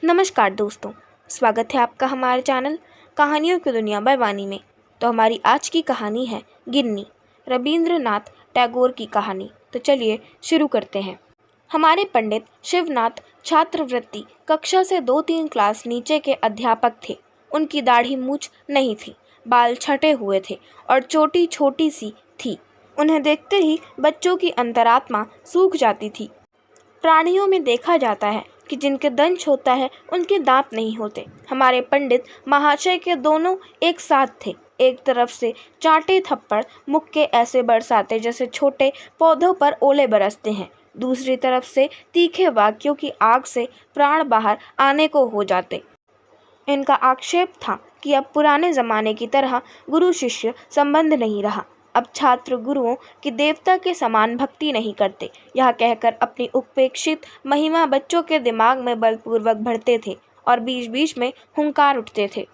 नमस्कार दोस्तों, स्वागत है आपका हमारे चैनल कहानियों की दुनिया बाय वाणी में। तो हमारी आज की कहानी है गिन्नी, रवींद्रनाथ टैगोर की कहानी। तो चलिए शुरू करते हैं। हमारे पंडित शिवनाथ छात्रवृत्ति कक्षा से 2-3 क्लास नीचे के अध्यापक थे। उनकी दाढ़ी मूछ नहीं थी, बाल छटे हुए थे और चोटी छोटी सी थी। उन्हें देखते ही बच्चों की अंतरात्मा सूख जाती थी। प्राणियों में देखा जाता है कि जिनके दंश होता है उनके दांत नहीं होते। हमारे पंडित महाशय के दोनों एक साथ थे। एक तरफ से चाटे थप्पड़ मुख के ऐसे बरसाते जैसे छोटे पौधों पर ओले बरसते हैं, दूसरी तरफ से तीखे वाक्यों की आग से प्राण बाहर आने को हो जाते। इनका आक्षेप था कि अब पुराने जमाने की तरह गुरु शिष्य संबंध नहीं रहा। अब छात्र गुरुओं की देवता के समान भक्ति नहीं करते। यह कहकर अपनी उपेक्षित महिमा बच्चों के दिमाग में बलपूर्वक भरते थे और बीच बीच में हुंकार उठते थे।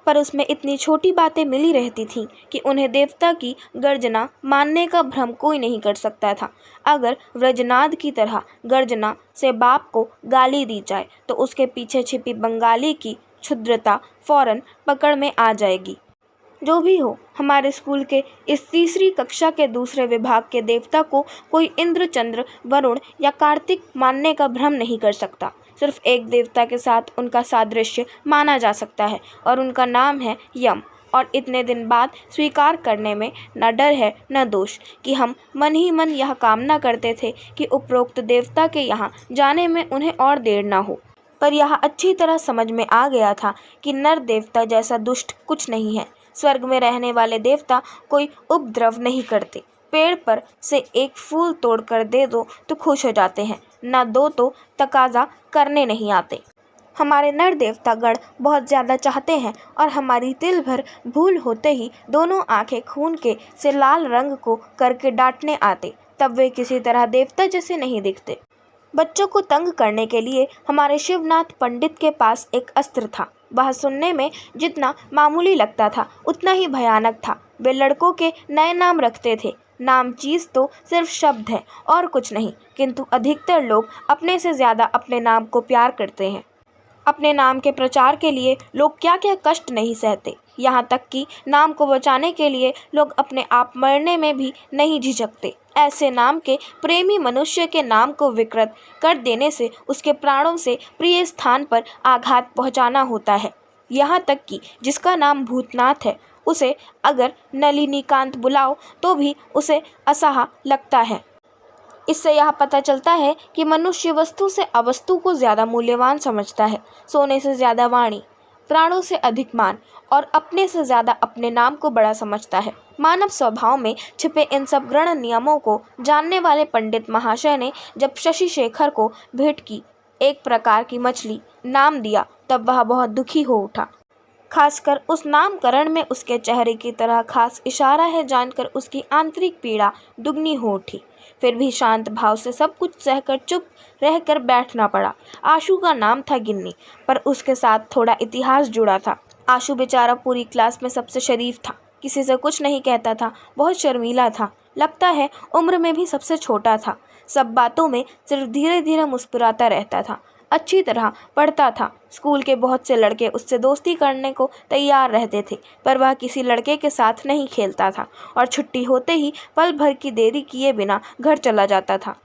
पर उसमें इतनी छोटी बातें मिली रहती थीं कि उन्हें देवता की गर्जना मानने का भ्रम कोई नहीं कर सकता था। अगर व्रजनाद की तरह गर्जना से बाप को गाली दी जाए तो उसके पीछे छिपी बंगाली की क्षुद्रता फौरन पकड़ में आ जाएगी। जो भी हो, हमारे स्कूल के इस तीसरी कक्षा के दूसरे विभाग के देवता को कोई इंद्र, चंद्र, वरुण या कार्तिक मानने का भ्रम नहीं कर सकता। सिर्फ एक देवता के साथ उनका सादृश्य माना जा सकता है और उनका नाम है यम। और इतने दिन बाद स्वीकार करने में न डर है न दोष कि हम मन ही मन यह कामना करते थे कि उपरोक्त देवता के यहाँ जाने में उन्हें और देर न हो। पर यह अच्छी तरह समझ में आ गया था कि नर देवता जैसा दुष्ट कुछ नहीं है। स्वर्ग में रहने वाले देवता कोई उपद्रव नहीं करते। पेड़ पर से एक फूल तोड़कर दे दो तो खुश हो जाते हैं, न दो तो तकाजा करने नहीं आते। हमारे नर देवता गण बहुत ज़्यादा चाहते हैं और हमारी तिल भर भूल होते ही दोनों आंखें खून के से लाल रंग को करके डांटने आते। तब वे किसी तरह देवता जैसे नहीं दिखते। बच्चों को तंग करने के लिए हमारे शिवनाथ पंडित के पास एक अस्त्र था। वह सुनने में जितना मामूली लगता था उतना ही भयानक था। वे लड़कों के नए नाम रखते थे। नाम चीज़ तो सिर्फ शब्द है और कुछ नहीं, किंतु अधिकतर लोग अपने से ज़्यादा अपने नाम को प्यार करते हैं। अपने नाम के प्रचार के लिए लोग क्या क्या कष्ट नहीं सहते। यहाँ तक कि नाम को बचाने के लिए लोग अपने आप मरने में भी नहीं झिझकते। ऐसे नाम के प्रेमी मनुष्य के नाम को विकृत कर देने से उसके प्राणों से प्रिय स्थान पर आघात पहुँचाना होता है। यहाँ तक कि जिसका नाम भूतनाथ है, उसे अगर नलिनीकांत बुलाओ तो भी उसे असहा लगता है। इससे यह पता चलता है कि मनुष्य वस्तु से अवस्तु को ज़्यादा मूल्यवान समझता है। सोने से ज़्यादा वाणी, प्राणों से अधिक मान और अपने से ज़्यादा अपने नाम को बड़ा समझता है। मानव स्वभाव में छिपे इन सब गण नियमों को जानने वाले पंडित महाशय ने जब शशि शेखर को भेंट की एक प्रकार की मछली नाम दिया, तब वह बहुत दुखी हो उठा। खासकर उस नामकरण में उसके चेहरे की तरह खास इशारा है जानकर उसकी आंतरिक पीड़ा दुगनी हो उठी। फिर भी शांत भाव से सब कुछ सहकर चुप रहकर बैठना पड़ा। आशु का नाम था गिन्नी, पर उसके साथ थोड़ा इतिहास जुड़ा था। आशु बेचारा पूरी क्लास में सबसे शरीफ था, किसी से कुछ नहीं कहता था, बहुत शर्मीला था, लगता है उम्र में भी सबसे छोटा था। सब बातों में सिर्फ धीरे धीरे मुस्कुराता रहता था। अच्छी तरह पढ़ता था। स्कूल के बहुत से लड़के उससे दोस्ती करने को तैयार रहते थे, पर वह किसी लड़के के साथ नहीं खेलता था और छुट्टी होते ही पल भर की देरी किए बिना घर चला जाता था।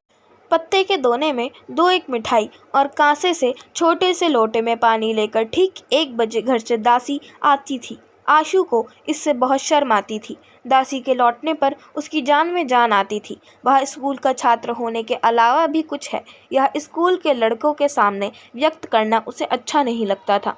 पत्ते के दोने में 2-1 मिठाई और कांसे से छोटे से लोटे में पानी लेकर ठीक 1 बजे घर से दासी आती थी। आशु को इससे बहुत शर्म आती थी। दासी के लौटने पर उसकी जान में जान आती थी। वह स्कूल का छात्र होने के अलावा भी कुछ है, यह स्कूल के लड़कों के सामने व्यक्त करना उसे अच्छा नहीं लगता था।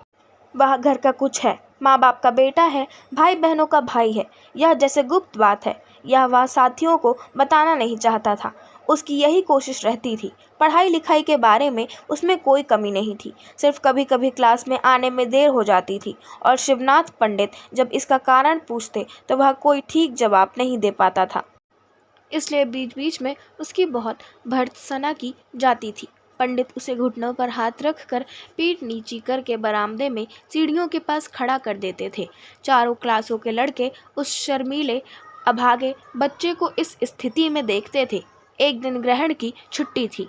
वह घर का कुछ है, माँ बाप का बेटा है, भाई बहनों का भाई है। यह जैसे गुप्त बात है, यह वह साथियों को बताना नहीं चाहता था। उसकी यही कोशिश रहती थी। पढ़ाई लिखाई के बारे में उसमें कोई कमी नहीं थी, सिर्फ कभी कभी क्लास में आने में देर हो जाती थी और शिवनाथ पंडित जब इसका कारण पूछते तो वह कोई ठीक जवाब नहीं दे पाता था। इसलिए बीच बीच में उसकी बहुत भर्त्सना की जाती थी। पंडित उसे घुटनों पर हाथ रखकर पीठ नीची करके बरामदे में सीढ़ियों के पास खड़ा कर देते थे। चारों क्लासों के लड़के उस शर्मीले अभागे बच्चे को इस स्थिति में देखते थे। एक दिन ग्रहण की छुट्टी थी।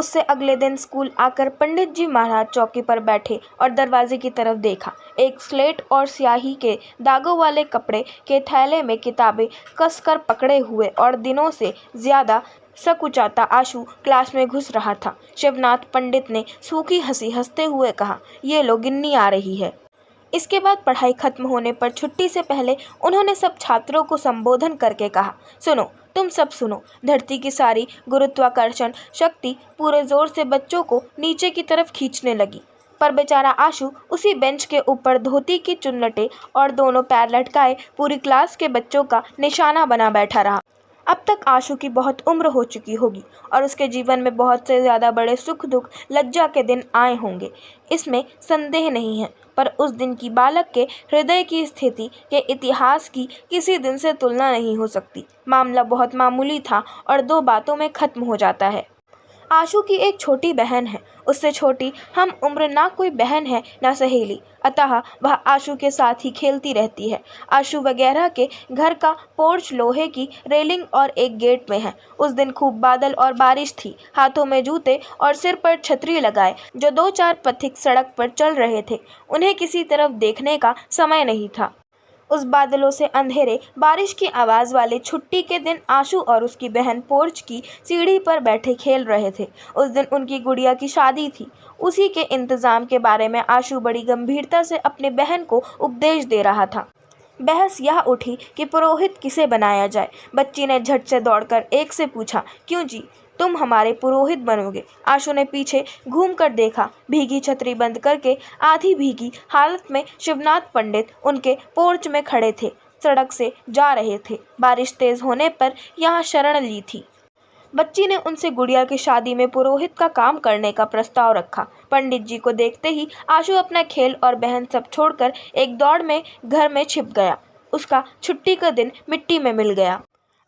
उससे अगले दिन स्कूल आकर पंडित जी महाराज चौकी पर बैठे और दरवाजे की तरफ देखा। एक स्लेट और स्याही के दागों वाले कपड़े के थैले में किताबें कसकर पकड़े हुए और दिनों से ज्यादा सकुचाता आशु क्लास में घुस रहा था। शिवनाथ पंडित ने सूखी हंसी हंसते हुए कहा, ये लो गिन्नी आ रही है। इसके बाद पढ़ाई खत्म होने पर छुट्टी से पहले उन्होंने सब छात्रों को संबोधन करके कहा, सुनो, तुम सब सुनो। धरती की सारी गुरुत्वाकर्षण शक्ति पूरे जोर से बच्चों को नीचे की तरफ खींचने लगी, पर बेचारा आशु उसी बेंच के ऊपर धोती की चुन्नटे और दोनों पैर लटकाए पूरी क्लास के बच्चों का निशाना बना बैठा रहा। अब तक आशु की बहुत उम्र हो चुकी होगी और उसके जीवन में बहुत से ज़्यादा बड़े सुख दुख लज्जा के दिन आए होंगे, इसमें संदेह नहीं है। पर उस दिन की बालक के हृदय की स्थिति के इतिहास की किसी दिन से तुलना नहीं हो सकती। मामला बहुत मामूली था और दो बातों में खत्म हो जाता है। आशु की एक छोटी बहन है, उससे छोटी हम उम्र ना कोई बहन है ना सहेली, अतः वह आशु के साथ ही खेलती रहती है। आशु वगैरह के घर का पोर्च लोहे की रेलिंग और एक गेट में है। उस दिन खूब बादल और बारिश थी। हाथों में जूते और सिर पर छतरी लगाए जो दो चार पथिक सड़क पर चल रहे थे, उन्हें किसी तरफ देखने का समय नहीं था। उस बादलों से अंधेरे बारिश की आवाज़ वाले छुट्टी के दिन आशु और उसकी बहन पोर्च की सीढ़ी पर बैठे खेल रहे थे। उस दिन उनकी गुड़िया की शादी थी। उसी के इंतज़ाम के बारे में आशु बड़ी गंभीरता से अपनी बहन को उपदेश दे रहा था। बहस यह उठी कि पुरोहित किसे बनाया जाए। बच्ची ने झट से दौड़कर एक से पूछा, क्यों जी, तुम हमारे पुरोहित बनोगे? आशु ने पीछे घूमकर देखा। भीगी छतरी बंद करके आधी भीगी हालत में शिवनाथ पंडित उनके पोर्च में खड़े थे, सड़क से जा रहे थे। बारिश तेज होने पर यहाँ शरण ली थी। बच्ची ने उनसे गुड़िया की शादी में पुरोहित का काम करने का प्रस्ताव रखा। पंडित जी को देखते ही आशु अपना खेल और बहन सब छोड़कर एक दौड़ में घर में छिप गया। उसका छुट्टी का दिन मिट्टी में मिल गया।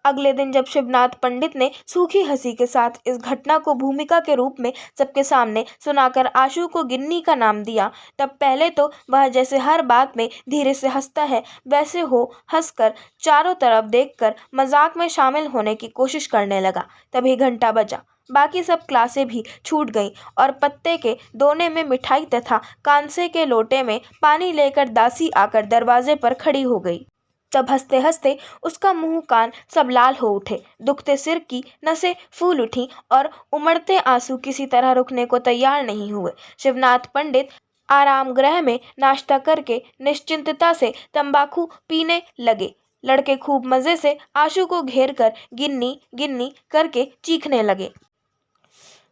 अगले दिन जब शिवनाथ पंडित ने सूखी हंसी के साथ इस घटना को भूमिका के रूप में सबके सामने सुनाकर आशु को गिन्नी का नाम दिया, तब पहले तो वह जैसे हर बात में धीरे से हंसता है वैसे हो हंसकर चारों तरफ देखकर मजाक में शामिल होने की कोशिश करने लगा। तभी घंटा बजा। बाकी सब क्लासें भी छूट गईं और पत्ते के दोने में मिठाई तथा कांसे के लोटे में पानी लेकर दासी आकर दरवाजे पर खड़ी हो गई। तब हंसते हंसते उसका मुंह कान सब लाल हो उठे, दुखते सिर की नसें फूल उठी और उमड़ते आंसू किसी तरह रुकने को तैयार नहीं हुए। शिवनाथ पंडित आराम गृह में नाश्ता करके निश्चिंतता से तंबाकू पीने लगे। लड़के खूब मजे से आशु को घेर कर गिन्नी गिन्नी करके चीखने लगे।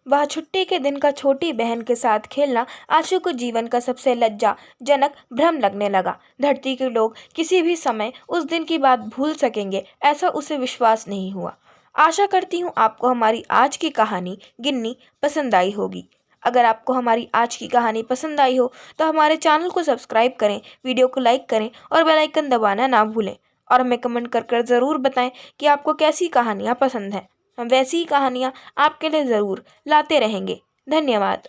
वह छुट्टी के दिन का छोटी बहन के साथ खेलना आशु को जीवन का सबसे लज्जाजनक भ्रम लगने लगा। धरती के लोग किसी भी समय उस दिन की बात भूल सकेंगे, ऐसा उसे विश्वास नहीं हुआ। आशा करती हूँ आपको हमारी आज की कहानी गिन्नी पसंद आई होगी। अगर आपको हमारी आज की कहानी पसंद आई हो तो हमारे चैनल को सब्सक्राइब करें, वीडियो को लाइक करें और बेल आइकन दबाना ना भूलें। और हमें कमेंट कर ज़रूर बताएं कि आपको कैसी कहानियाँ पसंद हैं। हम वैसी ही कहानियाँ आपके लिए ज़रूर लाते रहेंगे। धन्यवाद।